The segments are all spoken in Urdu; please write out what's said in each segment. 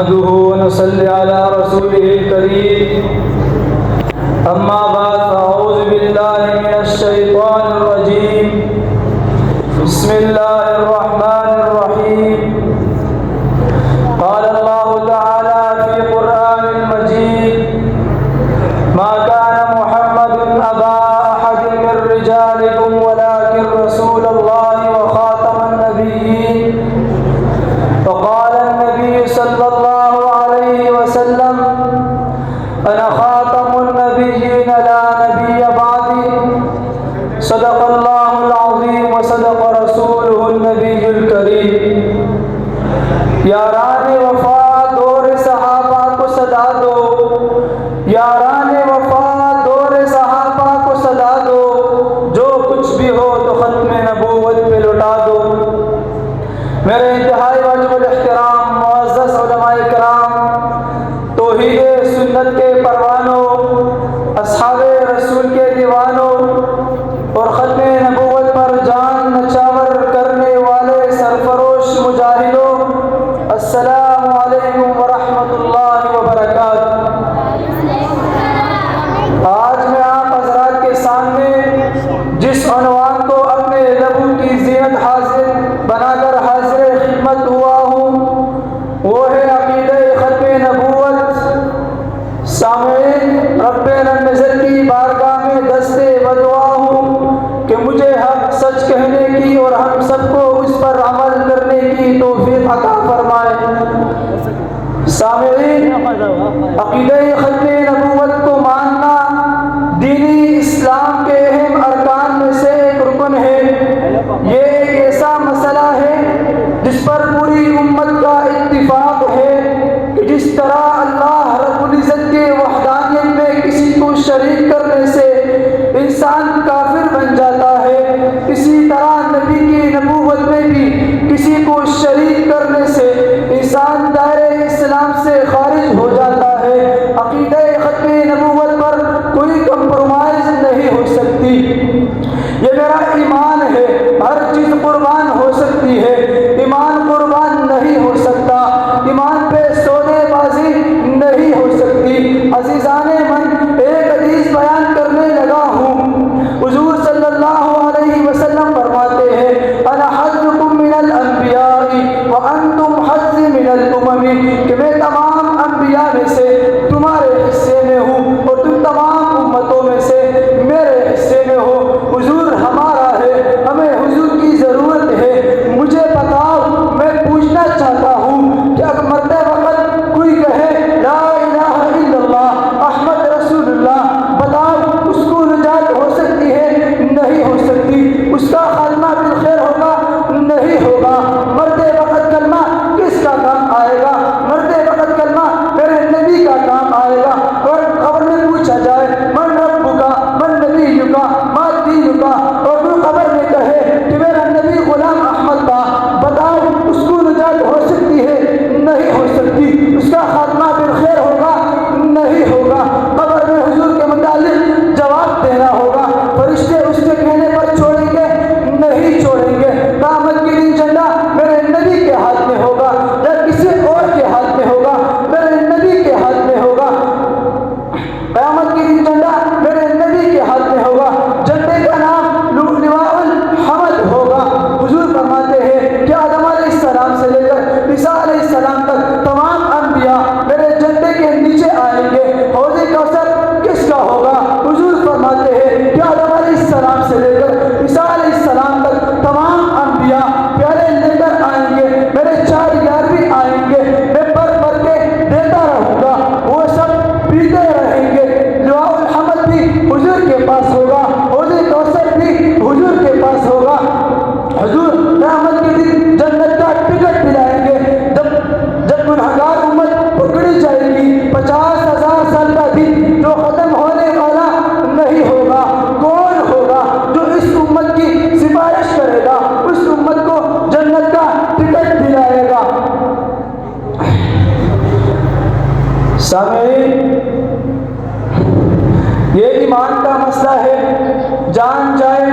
نحمده ونصلي على رسوله الكريم أما بعد فأعوذ بالله من الشيطان الرجيم بسم الله الرحمن الرحيم قال الله تعالى في القرآن المجيد ما كان محمد أبا أحد من رجالكم ولكن رسول الله وخاتم النبيين وقال النبي صلى الله عليه وسلم أنا خاتم النبيين لا نبي بعدي صدق الله العظيم وصدق رسوله النبي الكريم یاران وفا دور صحابہ کو صدا دو، یاران وفا دور صحابہ کو صدا دو، جو کچھ بھی ہو تو ختم نبوت پہ لٹا دو۔ میرے انتہائی واجب الاحترام معزز علماء کرام، توحید سنت کے پروانوں، اصحاب رسول کے دیوانوں اور ختم نبوت پر جان نچاور کرنے والے سرفروش مجاہدوں، السلام علیکم ورحمۃ اللہ وبرکاتہ۔ آج میں آپ حضرات کے سامنے جس عنوان کو اپنے لبوں کی زینت حاضر بنا کر حاضر خدمت ہوا ہوں وہ ہے عقیدہ ختم نبوت۔ سامعین، رب العزت کی بارگاہ میں دستے بدعا ہوں کہ مجھے حق سچ کہنے کی اور ہم سب کو اس پر عمل کرنے کی توفیق عطا فرمائے۔ سامعین، عقیدہ ختم نبوت کو ماننا دینی اسلام کے اہم ارکان میں سے ایک رکن ہے۔ یہ ایک ایسا مسئلہ ہے جس پر پوری امت کا اتفاق ہے کہ جس طرح اللہ رب العزت کے وحدانیت میں کسی کو شریک کرنے سے انسان کافر بن جاتا ہے، اسی طرح نبی کی نبوت میں بھی کسی کو شریک کرنے سے انسان دائرۂ اسلام سے خارج ہو جاتا ہے۔ عقیدہ ختم نبوت پر کوئی کمپرومائز نہیں ہو سکتی۔ یہ میرا ایمان ہے، ہر چیز قربان ہو سکتی ہے، ایمان قربان نہیں ہو سکتا، ایمان پہ سودے بازی نہیں ہو سکتی۔ عزیزان من، ایک حدیث بیان کرنے لگا ہوں۔ حضور صلی اللہ علیہ وسلم فرماتے ہیں انا حظکم من الانبیاء وانتم حظی من الامم، کہ میں تمام انبیاء میں سے تمہارے حصے میں ہوں اور تم تمام امتوں میں سے میرے حصے میں ہو۔ حضور ہمارا ہے، ہمیں حضور کی ضرورت ہے۔ مجھے بتاؤ، میں پوچھنا چاہتا ہوں کہ اگر مرتے وقت کوئی کہے لا الہ الا اللہ احمد رسول اللہ، بتاؤ اس کو نجات ہو سکتی ہے؟ نہیں ہو سکتی۔ اس کا خاتمہ بالخیر ہوگا؟ نہیں ہوگا۔ مرتے وقت کلمہ کس کا کام آئے گا؟ مرتے وقت کلمہ میرے نبی کا کام آئے گا۔ اور قبر میں پوچھا جائے من ربک من نبیک ما دینک، اور وہ قبر میں کہے کہ میرا نبی غلام احمد تھا، بتاؤ اس کو نجات ہو سکتی ہے؟ نہیں ہو سکتی۔ اس کا خاتمہ بالخیر ہوگا؟ نہیں ہوگا۔ قبر میں حضور کے متعلق جواب دینا ہوگا۔ فرشتے اس کے کہنے پر چھوڑیں گے؟ نہیں چھوڑیں گے۔ قیامت کے دن جھنڈا میرے نبی کے ہاتھ میں ہوگا یا کسی اور کے ہاتھ میں ہوگا؟ میرے نبی کے ہاتھ میں ہوگا۔ قیامت کے دن جھنڈا میرے نبی کے ہاتھ میں ہوگا۔ جھنڈے کا نام لواء الحمد ہوگا۔ حضور فرماتے ہیں کہ آدم علیہ السلام سے لے کر عیسیٰ علیہ السلام تک تمام انبیاء میرے جھنڈے کے نیچے آئیں گے۔ حوض کوثر کس کا ہوگا؟ حضور فرماتے ہیں کہ آدم علیہ السلام سے لے کر عیسیٰ علیہ السلام تک تمام انبیاء پیالے لے کر آئیں گے، میرے 4 یار بھی آئیں گے، میں بھر بھر کے دیتا رہوں گا، وہ سب پیتے رہیں گے۔ لواء الحمد بھی حضور کے پاس ہوگا، حوض کوثر بھی حضور کے پاس ہوگا۔ حضور قیامت کے دن جنت کا ٹکٹ دلائیں گے۔ جب گنہگار امت پکڑی جائے گی، 50,000 سال کا دن جو ختم ہونے والا نہیں ہوگا، کون ہوگا جو اس امت کی سفارش کرے گا، اس امت کو جنت کا ٹکٹ دلائے گا؟ سامعین، یہ ایمان کا مسئلہ ہے۔ جان جائے،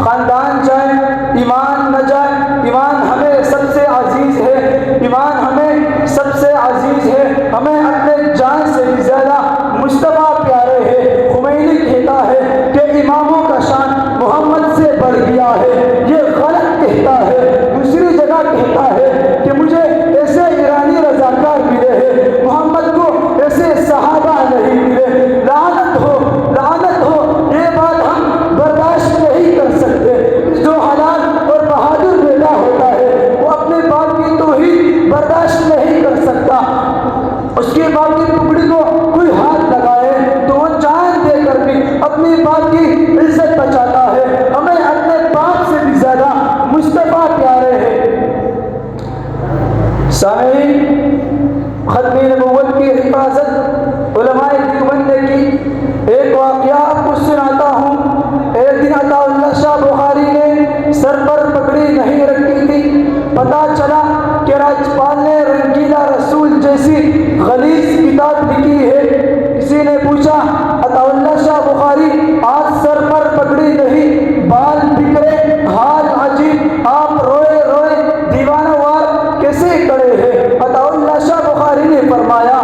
خاندان جائے، ایمان نہ جائے، ایمان ہمیں سب سے عزیز ہے، ایمان ہمیں سب سے عزیز عزیز ہے، ہمیں اپنے جان سے بھی زیادہ مصطفیٰ پیارے ہیں۔ خمینی کہتا ہے کہ اماموں کا شان محمد سے بڑھ گیا ہے، یہ غلط کہتا ہے۔ دوسری جگہ کہتا ہے کہ مجھے ایسے ایرانی رضاکار ملے ہیں، محمد کو ایسے صحابہ نہیں ملے۔ لعنت ہو، لعنت ہو، یہ بات ہم برداشت نہیں کر سکتے۔ جو حلال اور بہادر بیٹا ہوتا ہے وہ اپنے باپ کی توہین برداشت نہیں کر سکتا۔ اس کے باپ کی ٹکڑی کو کوئی ہاتھ لگائے تو وہ جان دے کر بھی اپنی باپ کی عزت بچاتا ہے۔ ہمیں اپنے باپ سے بھی زیادہ مصطفیٰ پیارے ہیں۔ سامعین، ختم نبوت کی حفاظت علماء دیوبند نے کی۔ ایک واقعہ آپ کو سناتا ہوں۔ ایک دن عطا اللہ شاہ بخاری نے سر پر پگڑی نہیں رکھی تھی۔ پتہ چلا کہ راجپال نے رنگیلا رسول جیسی غلیظ کتاب لکھی ہے۔ کسی نے پوچھا، عطا اللہ شاہ بخاری آج سر پر پگڑی نہیں، بال بکھرے، حال عجیب، آپ روئے روئے دیوانہ وار کیسے کھڑے ہیں؟ عطا اللہ شاہ بخاری نے فرمایا،